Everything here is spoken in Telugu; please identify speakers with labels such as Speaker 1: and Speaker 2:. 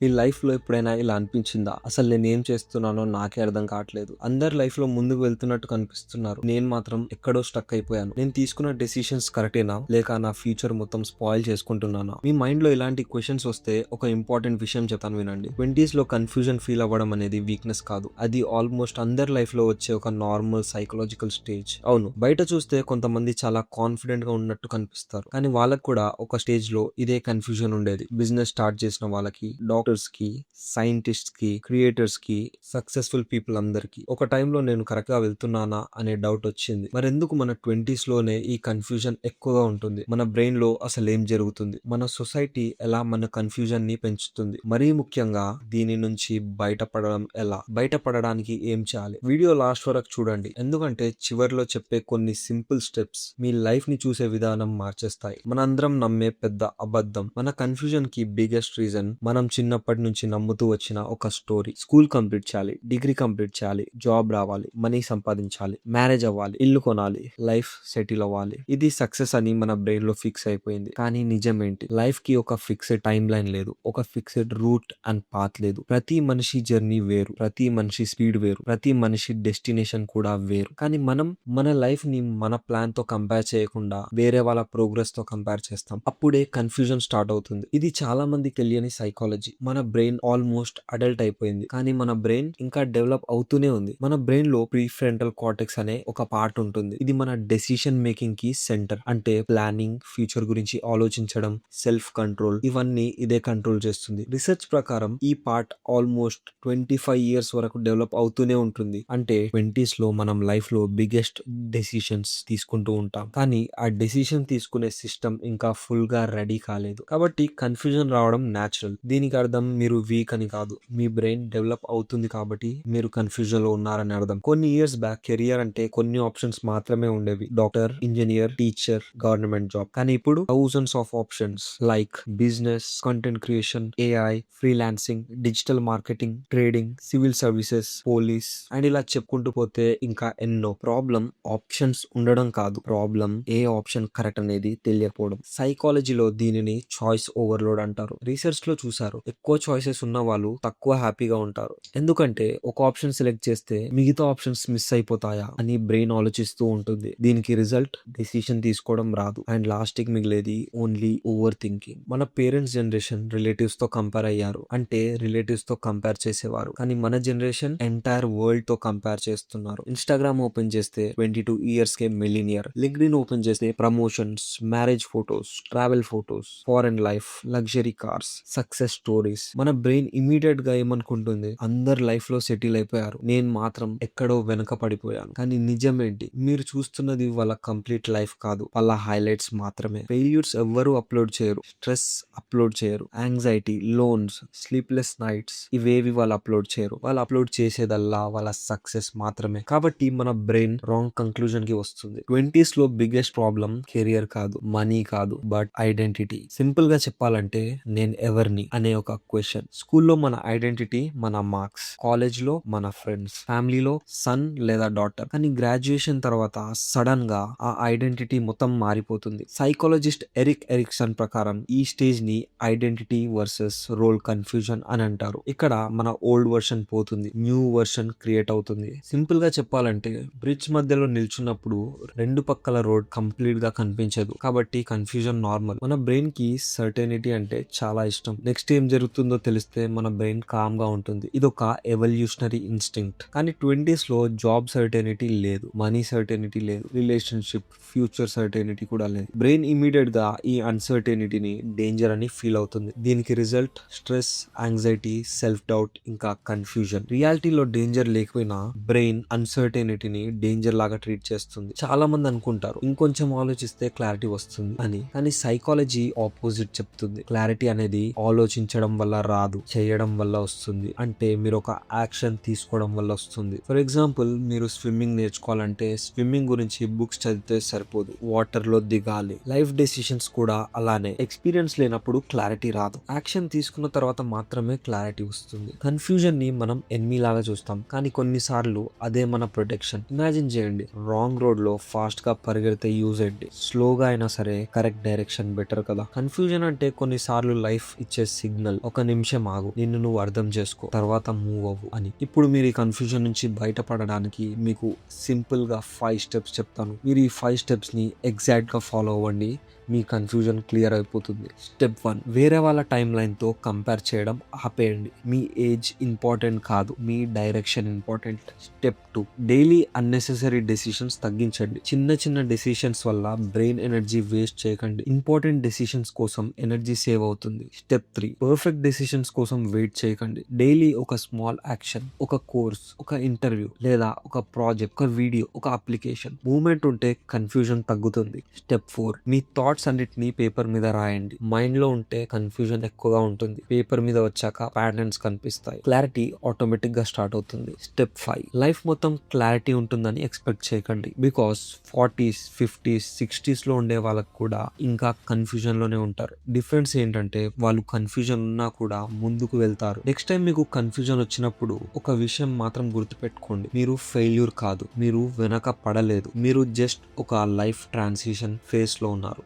Speaker 1: మీ లైఫ్‌లో ఎప్పుడైనా ఇలా అనిపించిందా? అసలు నేనేం చేస్తున్నానో నాకే అర్థం కావట్లేదు. అందరు లైఫ్‌లో ముందుకు వెళ్తున్నట్టు కనిపిస్తున్నారు. నేను మాత్రం ఎక్కడో స్టక్ అయిపోయాను. నేను తీసుకున్న డెసిషన్స్ కరెక్టేనా? లేక నా ఫ్యూచర్ మొత్తం స్పాయిల్ చేసుకుంటున్నానా? మీ మైండ్‌లో ఇలాంటి క్వెషన్స్ వస్తే ఒక ఇంపార్టెంట్ విషయం చెప్తాను వినండి. 20స్‌లో కన్‌ఫ్యూజన్ ఫీల్ అవ్వడం అనేది వీక్‌నెస్ కాదు. అది ఆల్మోస్ట్ అందరి లైఫ్‌లో వచ్చే ఒక నార్మల్ సైకలాజికల్ స్టేజ్. అవును, బయట చూస్తే కొంతమంది చాలా కాన్ఫిడెంట్‌గా ఉన్నట్టు కనిపిస్తారు. కానీ వాళ్ళకి కూడా ఒక స్టేజ్‌లో ఇదే కన్‌ఫ్యూజన్ ఉండేది. బిజినెస్ స్టార్ట్ చేసిన వాళ్ళకి, డాక్టర్స్ కి, సైంటిస్ట్స్ కి, క్రియేటర్స్ కి, సక్సెస్ఫుల్ పీపుల్ అందరికి ఒక టైంలో నేను కరెక్ట్ గా వెళ్తున్నానా అనే డౌట్ వచ్చింది. మరెందుకు మన 20s లోనే ఈ కన్ఫ్యూజన్ ఎక్కువగా ఉంటుంది? మన బ్రెయిన్ లో అసలు ఏం జరుగుతుంది? మన సొసైటీ ఎలా మన కన్ఫ్యూజన్ ని పెంచుతుంది? మరీ ముఖ్యంగా దీని నుంచి బయటపడడం ఎలా? బయటపడడానికి ఏం చేయాలి? వీడియో లాస్ట్ వరకు చూడండి, ఎందుకంటే చివర్లో చెప్పే కొన్ని సింపుల్ స్టెప్స్ మీ లైఫ్ ని చూసే విధానం మార్చేస్తాయి. మనందరం నమ్మే పెద్ద అబద్ధం, మన కన్ఫ్యూజన్ కి బిగ్గెస్ట్ రీజన్ మనం చిన్నప్పటి నుంచి నమ్ముతూ వచ్చిన ఒక స్టోరీ. స్కూల్ కంప్లీట్ చేయాలి, డిగ్రీ కంప్లీట్ చేయాలి, జాబ్ రావాలి, మనీ సంపాదించాలి, మ్యారేజ్ అవ్వాలి, ఇల్లు కొనాలి, లైఫ్ సెటిల్ అవ్వాలి. ఇది సక్సెస్ అని మన బ్రెయిన్ లో ఫిక్స్ అయిపోయింది. కానీ నిజం ఏంటి? లైఫ్ కి ఒక ఫిక్స్డ్ టైం లైన్ లేదు, ఒక ఫిక్స్డ్ రూట్ అండ్ పాత్ లేదు. ప్రతి మనిషి జర్నీ వేరు, ప్రతి మనిషి స్పీడ్ వేరు, ప్రతి మనిషి డెస్టినేషన్ కూడా వేరు. కానీ మనం మన లైఫ్ ని మన ప్లాన్ తో కంపేర్ చేయకుండా వేరే వాళ్ళ ప్రోగ్రెస్ తో కంపేర్ చేస్తాం. అప్పుడే కన్ఫ్యూజన్ స్టార్ట్ అవుతుంది. ఇది చాలా మందికి తెలియని సైకాలజీ. మన బ్రెయిన్ ఆల్మోస్ట్ అడల్ట్ అయిపోయింది, కానీ మన బ్రెయిన్ ఇంకా డెవలప్ అవుతూనే ఉంది. మన బ్రెయిన్ లో ప్రీ ఫ్రంటల్ కార్టెక్స్ అనే ఒక పార్ట్ ఉంటుంది. ఇది మన డెసిషన్ మేకింగ్ కి సెంటర్. అంటే ప్లానింగ్, ఫ్యూచర్ గురించి ఆలోచించడం, సెల్ఫ్ కంట్రోల్, ఇవన్నీ ఇదే కంట్రోల్ చేస్తుంది. రీసెర్చ్ ప్రకారం ఈ పార్ట్ ఆల్మోస్ట్ 25 years వరకు డెవలప్ అవుతూనే ఉంటుంది. అంటే 20s లో మనం లైఫ్ లో బిగ్గెస్ట్ డెసిషన్స్ తీసుకుంటూ ఉంటాం, కానీ ఆ డెసిషన్ తీసుకునే సిస్టమ్ ఇంకా ఫుల్ గా రెడీ కాలేదు. కాబట్టి కన్ఫ్యూజన్ రావడం న్యాచురల్. దీనికి అర్థం మీరు వీక్ అని కాదు, మీ బ్రెయిన్ డెవలప్ అవుతుంది కాబట్టి మీరు కన్ఫ్యూజన్ లో ఉన్నారని అర్థం. కొన్ని ఇయర్స్ బ్యాక్ కెరియర్ అంటే కొన్ని ఆప్షన్స్ మాత్రమే ఉండేవి. Doctor, engineer, teacher, government job. కానీ ఇప్పుడు thousands of options like business, content creation, AI, freelancing, digital marketing, trading, civil services, police and ఇలా చెప్పుకుంటూ పోతే ఇంకా ఎన్నో. ప్రాబ్లం ఆప్షన్స్ ఉండడం కాదు, ప్రాబ్లం ఏ ఆప్షన్ కరెక్ట్ అనేది తెలియకపోవడం. సైకాలజీలో దీనిని చాయిస్ ఓవర్లోడ్ అంటారు. రీసెర్చ్ లో చూసారు, ఎక్కువ చాయిసెస్ ఉన్న వాళ్ళు తక్కువ హ్యాపీగా ఉంటారు. ఎందుకంటే ఒక ఆప్షన్ సెలెక్ట్ చేస్తే మిగతా ఆప్షన్స్ మిస్ అయిపోతాయా అని బ్రెయిన్ ఆలోచిస్తూ ఉంటుంది. దీనికి రిజల్ట్ డెసిషన్ తీసుకోవడం రాదు అండ్ లాస్ట్ కి మిగిలేది ఓన్లీ ఓవర్ థింకింగ్. మన పేరెంట్స్ జనరేషన్ రిలేటివ్స్ తో కంపేర్ అయ్యారు, అంటే రిలేటివ్స్ తో కంపేర్ చేసేవారు. కానీ మన జనరేషన్ ఎంటైర్ వరల్డ్ తో కంపేర్ చేస్తున్నారు. ఇన్స్టాగ్రామ్ ఓపెన్ చేస్తే 22 years కే మిలినియర్, లింక్డ్ఇన్ ఓపెన్ చేస్తే promotions, marriage photos, travel photos, foreign life, luxury cars, success stories. మన బ్రెయిన్ ఇమీడియట్ గా ఏమనుకుంటుంది? అందరు లైఫ్ లో సెటిల్ అయిపోయారు, నేను మాత్రం ఎక్కడో వెనక పడిపోయాను. కానీ నిజం ఏంటి? మీరు చూస్తున్నది వాళ్ళ కంప్లీట్ లైఫ్ కాదు, వాళ్ళ హైలైట్స్ మాత్రమే. ఫెయిల్యూర్స్ ఎవ్వరూ అప్లోడ్ చేయరు, స్ట్రెస్ అప్లోడ్ చేయరు, యాంగ్జైటీ, లోన్స్, స్లీప్లెస్ నైట్స్, ఇవేవి వాళ్ళు అప్లోడ్ చేయరు. వాళ్ళు అప్లోడ్ చేసేదల్లా వాళ్ళ సక్సెస్ మాత్రమే. కాబట్టి మన బ్రెయిన్ రాంగ్ కంక్లూజన్ కి వస్తుంది. 20s లో బిగ్గెస్ట్ ప్రాబ్లం కెరియర్ కాదు, మనీ కాదు, బట్ ఐడెంటిటీ. సింపుల్ గా చెప్పాలంటే నేను ఎవరిని అనే ఒక క్వశ్చన్. స్కూల్లో మన ఐడెంటిటీ మన మార్క్స్, కాలేజ్ లో మన ఫ్రెండ్స్, ఫ్యామిలీలో సన్ లేదా డాటర్. కానీ గ్రాడ్యుయేషన్ తర్వాత సడన్ గా ఆ ఐడెంటిటీ మొత్తం మారిపోతుంది. సైకాలజిస్ట్ ఎరిక్ ఎరిక్సన్ ప్రకారం ఈ స్టేజ్ ని ఐడెంటిటీ వర్సెస్ రోల్ కన్ఫ్యూజన్ అని అంటారు. ఇక్కడ మన ఓల్డ్ వర్షన్ పోతుంది, న్యూ వర్షన్ క్రియేట్ అవుతుంది. సింపుల్ గా చెప్పాలంటే బ్రిడ్జ్ మధ్యలో నిల్చున్నప్పుడు రెండు పక్కల రోడ్ కంప్లీట్ గా కనిపించదు, కాబట్టి కన్ఫ్యూజన్ నార్మల్. మన బ్రెయిన్ కి సర్టెనిటీ అంటే చాలా ఇష్టం. నెక్స్ట్ ఏం జరుగుతుందో తెలిస్తే మన బ్రెయిన్ కామ్ గా ఉంటుంది. ఇదొక ఎవల్యూషనరీ ఇన్స్టింక్ట్. కానీ 20s లో జాబ్ సర్టెనిటీ లేదు, మనీ సర్టెనిటీ లేదు, రిలేషన్షిప్, ఫ్యూచర్ సర్టెనిటీ కూడా లేదు. బ్రెయిన్ ఇమీడియట్ గా ఈ అన్సర్టెనిటీని డేంజర్ అని ఫీల్ అవుతుంది. దీనికి result stress, anxiety, self doubt, ఇంకా కన్ఫ్యూజన్. రియాలిటీలో డేంజర్ లేకపోయినా బ్రెయిన్ అన్సర్టెనిటీని డేంజర్ లాగా ట్రీట్ చేస్తుంది. చాలా మంది అనుకుంటారు ఇంకొంచెం ఆలోచిస్తే క్లారిటీ వస్తుంది అని, కానీ సైకాలజీ ఆపోజిట్ చెప్తుంది. క్లారిటీ అనేది ఆలోచించడం వల్ల రాదు, చేయడం వల్ల వస్తుంది. అంటే మీరు ఒక యాక్షన్ తీసుకోవడం వల్ల వస్తుంది. ఫర్ ఎగ్జాంపుల్, మీరు స్విమ్మింగ్ నేర్చుకోవాలంటే స్విమ్మింగ్ గురించి బుక్స్ చదివితే సరిపోదు, వాటర్ లో దిగాలి. లైఫ్ డెసిషన్స్ కూడా అలానే. ఎక్స్పీరియన్స్ లేనప్పుడు క్లారిటీ రాదు, యాక్షన్ తీసుకున్న తర్వాత మాత్రమే క్లారిటీ వస్తుంది. కన్ఫ్యూజన్ ని మనం ఎనిమీ లాగా చూస్తాం, కానీ కొన్నిసార్లు అదే మన ప్రొటెక్షన్. ఇమాజిన్ చేయండి, రాంగ్ రోడ్ లో ఫాస్ట్ గా పరిగెడితే యూజ్ ఏంటి? స్లోగా అయినా సరే కరెక్ట్ డైరెక్షన్ బెటర్ కదా. కన్ఫ్యూజన్ అంటే కొన్నిసార్లు లైఫ్ ఇచ్చే సిగ్నల్. ఒక నిమిషం ఆగు, నిన్ను నువ్వు అర్థం చేసుకో, తర్వాత మూవ్ అవ్వు అని. ఇప్పుడు మీరు ఈ కన్ఫ్యూజన్ నుంచి బయటపడడానికి మీకు సింపుల్ గా 5 స్టెప్స్ చెప్తాను. మీరు ఈ 5 స్టెప్స్ ని ఎగ్జాక్ట్ గా ఫాలో అవ్వండి, మీ కన్ఫ్యూజన్ క్లియర్ అయిపోతుంది. స్టెప్ 1, వేరే వాళ్ళ టైం లైన్ తో కంపేర్ చేయడం ఆపేయండి. మీ ఏజ్ ఇంపార్టెంట్ కాదు, మీ direction important. Step 2, daily unnecessary decisions తగ్గించండి. చిన్న చిన్న డెసిషన్స్ వల్ల బ్రెయిన్ ఎనర్జీ వేస్ట్ చేయకండి. ఇంపార్టెంట్ డెసిషన్స్ కోసం ఎనర్జీ సేవ్ అవుతుంది. స్టెప్ 3, పర్ఫెక్ట్ డెసిషన్స్ కోసం వెయిట్ చేయకండి. డైలీ ఒక స్మాల్ యాక్షన్, ఒక కోర్స్, ఒక ఇంటర్వ్యూ లేదా ఒక ప్రాజెక్ట్, ఒక వీడియో, ఒక అప్లికేషన్, మూమెంట్ ఉంటే కన్ఫ్యూజన్ తగ్గుతుంది. స్టెప్ 4, మీ థాట్స్ అన్నిటిని పేపర్ మీద రాయండి. మైండ్ లో ఉంటే కన్ఫ్యూజన్ ఎక్కువగా ఉంటుంది, పేపర్ మీద వచ్చాక ప్యాటర్న్స్ కనిపిస్తాయి, క్లారిటీ ఆటోమేటిక్ గా స్టార్ట్ అవుతుంది. స్టెప్ 5, లైఫ్ మొత్తం క్లారిటీ ఉంటుందని ఎక్స్పెక్ట్ చేయకండి. బికాస్ 40s, 50s, 60s లో ఉండే వాళ్ళకు కూడా ఇంకా కన్ఫ్యూజన్ లోనే ఉంటారు. డిఫరెన్స్ ఏంటంటే వాళ్ళు కన్ఫ్యూజన్ ఉన్నా కూడా ముందుకు వెళ్తారు. నెక్స్ట్ టైం మీకు కన్ఫ్యూజన్ వచ్చినప్పుడు ఒక విషయం మాత్రం గుర్తుపెట్టుకోండి, మీరు ఫెయిల్యూర్ కాదు, మీరు వెనక పడలేదు, మీరు జస్ట్ ఒక లైఫ్ ట్రాన్సిషన్ ఫేజ్ లో ఉన్నారు.